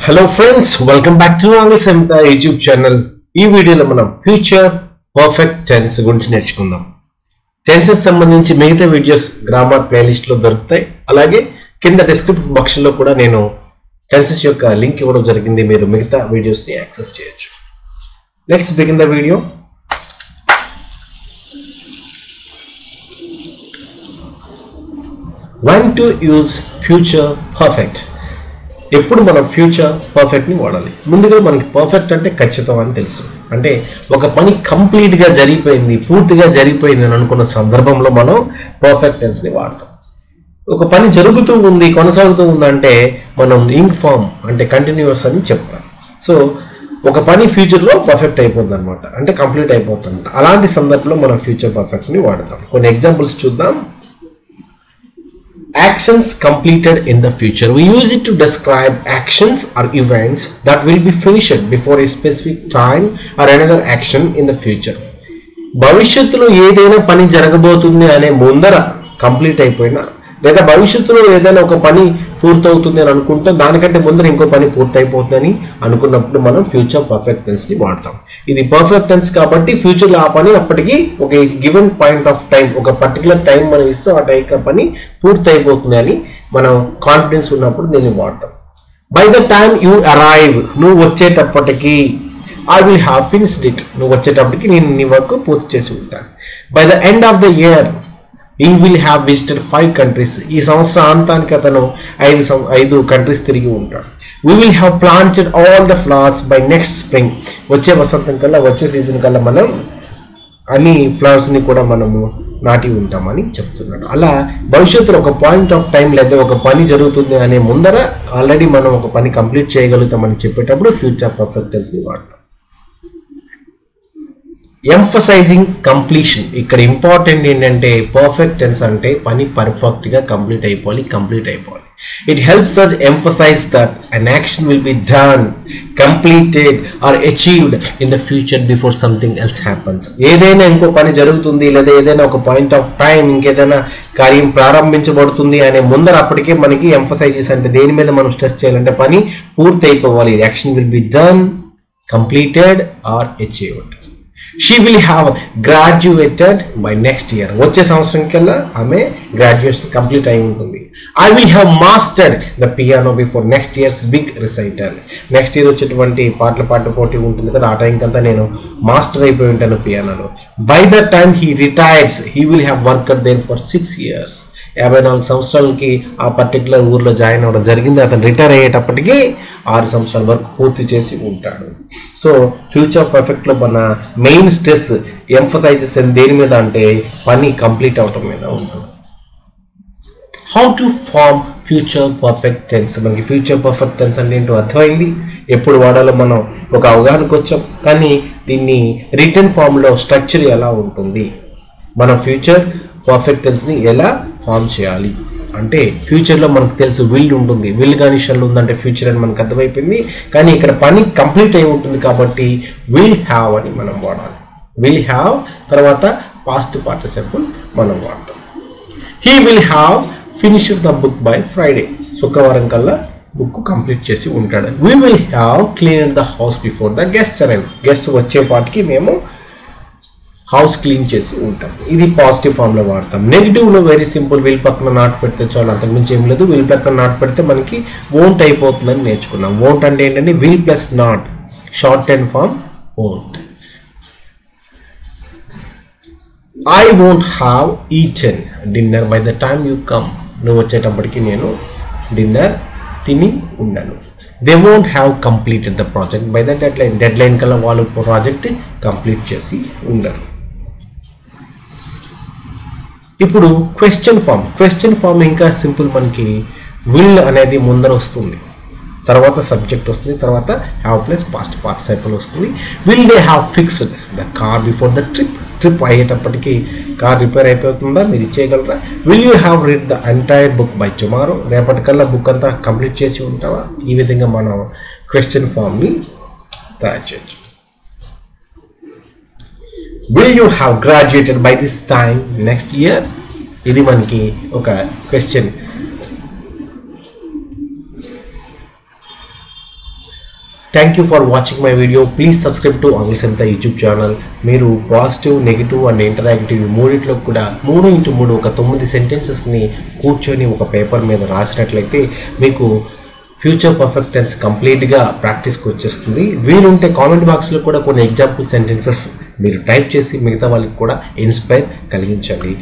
Hello friends, welcome back to Angus Samhita YouTube channel. ఈ వీడియోలో మనం ఫ్యూచర్ పర్ఫెక్ట్ టెన్స్ గురించి నేర్చుకుందాం. టెన్సెస్ సంబంధించి మిగతా వీడియోస్ గ్రామర్ ప్లేలిస్ట్ లో దొరుకుతాయి. అలాగే కింద డిస్క్రిప్షన్ బాక్స్ లో కూడా నేను టెన్సెస్ యొక్క లింక్ ఇవ్వడం జరిగింది. మీరు మిగతా వీడియోస్ ని యాక్సెస్ చేయొచ్చు. Let's begin the video. When to use future perfect? ఎప్పుడు మనం ఫ్యూచర్ పర్ఫెక్ట్ని వాడాలి? ముందుగా మనకి పర్ఫెక్ట్ అంటే ఖచ్చితం అని తెలుసు. అంటే ఒక పని కంప్లీట్గా జరిగిపోయింది, పూర్తిగా జరిగిపోయింది అని అనుకున్న సందర్భంలో మనం పర్ఫెక్ట్ టెన్స్ని వాడతాం. ఒక పని జరుగుతూ ఉంది, కొనసాగుతూ ఉందంటే మనం ఇంక్ ఫామ్ అంటే కంటిన్యూస్ అని చెప్తాం. సో ఒక పని ఫ్యూచర్లో పర్ఫెక్ట్ అయిపోతుంది అనమాట, అంటే కంప్లీట్ అయిపోతుంది. అలాంటి సందర్భంలో మనం ఫ్యూచర్ పర్ఫెక్ట్ని వాడతాం. కొన్ని ఎగ్జాంపుల్స్ చూద్దాం. Actions completed in the future. We use it to describe actions or events that will be finished before a specific time or another action in the future. భవిష్యత్తులో ఏదైనా పని జరగబోతుంది అనే ముందర కంప్లీట్ అయిపోయినా, లేదా భవిష్యత్తులో ఏదైనా ఒక పని పూర్తవుతుంది అని అనుకుంటే దానికంటే ముందర ఇంకో పని పూర్తయిపోతుందని అనుకున్నప్పుడు మనం ఫ్యూచర్ పర్ఫెక్ట్ టెన్స్ని వాడతాం. ఇది పర్ఫెక్ట్ టెన్స్ కాబట్టి ఫ్యూచర్లో ఆ పని అప్పటికి ఒక గివెన్ పాయింట్ ఆఫ్ టైం, ఒక పర్టికులర్ టైం మనం ఇస్తూ ఆ టైం పని పూర్తయిపోతుంది అని మనం కాన్ఫిడెన్స్ ఉన్నప్పుడు దీన్ని వాడతాం. By the time you arrive, నువ్వు వచ్చేటప్పటికి, I will have finished it, నువ్వు వచ్చేటప్పటికి నేను నీ వర్క్ పూర్తి చేసి ఉంటాను. By the end of the year he will have visited 5 countries. ఈ సంవత్సరం అంతానికి అతను 5 కంట్రీస్ తిరిగి ఉంటాడు. We will have planted all the flowers by next spring. వచ్చే వసంతం కల్లా, వచ్చే సీజన్ కల్లా మనం అన్ని ఫ్లవర్స్ని కూడా మనము నాటి ఉంటామని చెప్తున్నాడు. అలా భవిష్యత్తులో ఒక పాయింట్ ఆఫ్ టైం లేదా ఒక పని జరుగుతుంది అనే ముందర ఆల్రెడీ మనం ఒక పని కంప్లీట్ చేయగలుగుతామని చెప్పేటప్పుడు ఫ్యూచర్ పర్ఫెక్ట్ టెన్స్ని వాడతాం. Emphasising completion. ఇక్కడ ఇంపార్టెంట్ ఏంటంటే పర్ఫెక్ట్ టెన్స్ అంటే పని పర్ఫెక్ట్గా కంప్లీట్ అయిపోవాలి. It helps us emphasize that an action will be done, completed or achieved in the future before something else happens. ఏదైనా ఇంకో పని జరుగుతుంది లేదా ఏదైనా ఒక పాయింట్ ఆఫ్ టైం ఇంకేదైనా కార్యం ప్రారంభించబడుతుంది అనే ముందర అప్పటికే మనకి ఎంఫసైజెస్ అంటే దేని మీద మనం స్ట్రెస్ చేయాలంటే పని పూర్తి అయిపోవాలి. Action will be done, completed or achieved. She will have graduated by next year. వచ్చే సంవత్సరం కల్లా ఆమె గ్రాడ్యుయేషన్ కంప్లీట్ అయి ఉంటుంది. I will have mastered the piano before next year's big recital. Next year వచ్చేటువంటి పాటల పోటీ ఉంటుంది కదా, ఆ టైం కంతా నేను మాస్టర్ అయిపోయి ఉంటాను పియానోలో. By the time he retires, he will have worked there for 6 years. 54 సంవత్సరాలకి ఆ పర్టికులర్ ఊర్లో జాయిన్ అవ్వడం జరిగింది. అతను రిటైర్ అయ్యేటప్పటికి 6 సంవత్సరాల వరకు పూర్తి చేసి ఉంటాడు. సో ఫ్యూచర్ పర్ఫెక్ట్లో మన మెయిన్ స్ట్రెస్ ఎంఫసైజెస్ దేని మీద అంటే పని కంప్లీట్ అవటం మీద ఉంటుంది. How to form future perfect tense. మనకి ఫ్యూచర్ పర్ఫెక్ట్ టెన్స్ అంటే ఏంటో అర్థమైంది, ఎప్పుడు వాడాలో మనం ఒక అవగాహనకు వచ్చాం. కానీ దీన్ని రిటర్న్ ఫామ్లో స్ట్రక్చర్ ఎలా ఉంటుంది, మన ఫ్యూచర్ పర్ఫెక్ట్ టెన్స్ని ఎలా ఫామ్ చేయాలి అంటే ఫ్యూచర్లో మనకు తెలుసు విల్ ఉంటుంది, విల్ కానీ షల్ ఉందంటే ఫ్యూచర్ అని మనకు అర్థమైపోయింది. కానీ ఇక్కడ పని కంప్లీట్ అయి ఉంటుంది కాబట్టి విల్ హ్యావ్ అని మనం వాడాలి. విల్ హ్యావ్ తర్వాత పాస్ట్ పార్టిసిపుల్ మనం వాడతాం. He will have finished the book by Friday, శుక్రవారం కల్లా బుక్ కంప్లీట్ చేసి ఉంటాడు. We will have clean the house before the guest arrive. Guest వచ్చేపాటికి మేము హౌస్ క్లీన్ చేసి ఉంటాం. ఇది పాజిటివ్ ఫామ్లో వాడతాం. నెగిటివ్లో వెరీ సింపుల్, విల్ పక్కన నాట్ పెడితే చాలు, అంతకుమించి ఏం లేదు. విల్ పక్కన నాట్ పెడితే మనకి వోంట్ అయిపోతుందని నేర్చుకున్నాం. వోంట్ అంటే ఏంటంటే will plus not, short and form won't. I won't have eaten dinner by the time you come. నువ్వు వచ్చేటప్పటికి నేను డిన్నర్ తిని ఉండను. They won't have completed the project by the deadline కల్లా వాళ్ళు ప్రాజెక్ట్ కంప్లీట్ చేసి ఉండరు. ఇప్పుడు క్వశ్చన్ ఫామ్ ఇంకా సింపుల్. మనకి విల్ అనేది ముందర వస్తుంది, తర్వాత సబ్జెక్ట్ వస్తుంది, తర్వాత హ్యావ్ ప్లస్ పాస్ట్ పార్టిసిపుల్ వస్తుంది. Will they have fixed the car before the trip అయ్యేటప్పటికి కార్ రిపేర్ అయిపోతుందా, మీరు ఇచ్చేయగలరా. Will you have read the entire book by tomorrow, రేపటికల్లా బుక్ అంతా కంప్లీట్ చేసి ఉంటావా. ఈ విధంగా మనం క్వశ్చన్ ఫామ్ని తయారు చేయొచ్చు. Will you have graduated by this time next year. ఇది మనకి ఒక question thank you for watching my video. Please subscribe to Aangla Samhita YouTube channel. మీరు పాజిటివ్, నెగిటివ్ అండ్ ఇంటరాక్టివ్ మూడిట్లో కూడా 3x3 ఒక 9 సెంటెన్సెస్ని కూర్చొని ఒక పేపర్ మీద రాసినట్లయితే మీకు ఫ్యూచర్ పర్ఫెక్ట్ టెన్స్ కంప్లీట్గా ప్రాక్టీస్కి వచ్చేస్తుంది. వీలుంటే కామెంట్ బాక్స్లో కూడా కొన్ని ఎగ్జాంపుల్ సెంటెన్సెస్ మీరు టైప్ చేసి మిగతా వాళ్ళకి కూడా ఇన్స్పైర్ కలిగించండి.